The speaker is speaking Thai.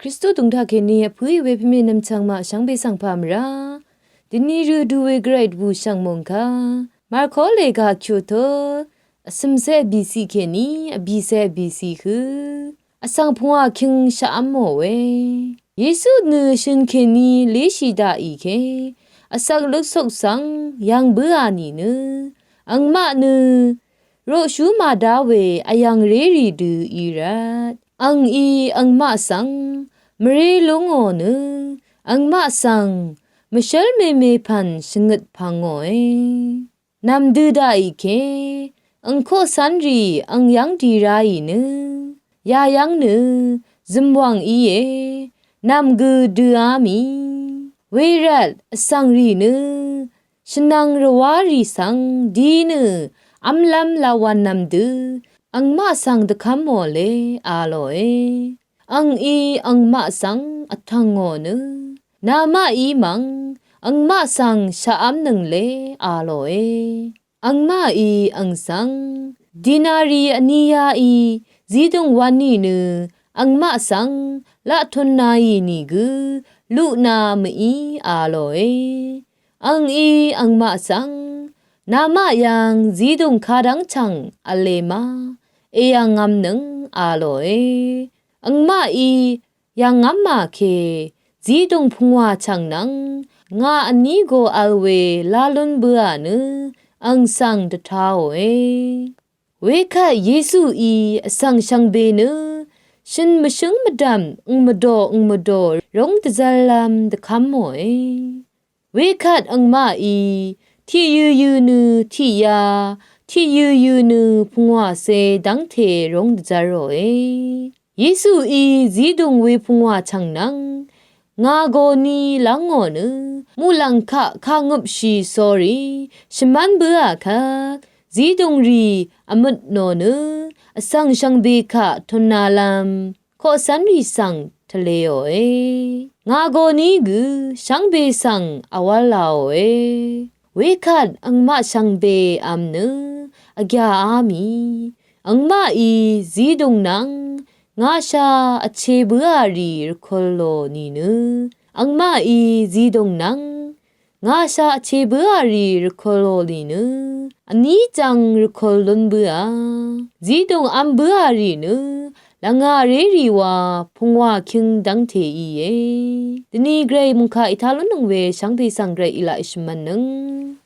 ริสโตตุงทาเคนีผู้ยเวพเมนำชังมาชังเบสังพามราดินีรูดูเวเกรดบูชังมงคามาร์โคเลกาคิวโตสมเซบีซีเคนีบีเซบีซีคืออสังพวาคิงชะอัมโมเวเยซูเนชินเคนีเลชิดาอีเคอสักลึกสกสังยังเบือนีเนอังมาเนโรชูมาดาเวอายังเรรีดูอีรัดอังอีอังมาสังมเรลงโอเนอังมาสังมเชลเมเมพันสงดพังโอยนำดูได้อีเคอังโคสันรีอังยังดีไรเนยายังเนซึมวังอีเยนำกูดูอามีเวรัดสังรีเนฉันนังรวารีสังดีเนอัมลัมลาวันนำดูอังมาสังตะคำโมเลอาโลเออังอีอังมาสังอัทังโงเนนามาอีมังอังมาสังชะอัมนึงเลอาโลเออังมาอีอังสังดินารีอนียาอีซีดงวันนีเนอังมาสังละทุนนายีนีกุลุนามีอาโลเออังอีอังมาสังนามายังซีดงคาดังชังอเลมาเอยังงำนึงอาโลเออังมาอียังงำมาเคจีดงพุงวาชังนังงาอันนี้โกอัลเวลาลุนเบือเนอังสังตะท้าวเอเวคะเยซูอีสังชังเบเนฉันมชงมดำมดอร้องตะซาลามตะคำโมเอเวคะอังมาอีที่ยูเนที่ยาที่ยูเนพุงวาเซดังเทร้องตะจารโอเอเยซูอีจีดงเวพุงวาชังนังงาโกนีลังโงเนมูลังคะคางบชีสอรีชมันเบือคะจีดงรีอมุดโนเนอสังชังเบคะทนาลัมโคสันรีสังทะเลโอเองาโกนีกุชังเบสังอวาลาโอเอเวคัดอังมาชังเบอัมเนอกะอามีอังมาอีจีดงนังงาชาอเชเบือรีรคอโลนีเนอังมาอีจีดงนังงาชาอเชเบือรีรคอโลนีเนอันนี้จังรคอลนเบือจีดงอัมเบือรีเนละงาเรรีวาพงวาคิงดังเทอีเยตนีเกรมุงคาอิทาลนงเวชังเพสังเกรอิลาอิชมันนึง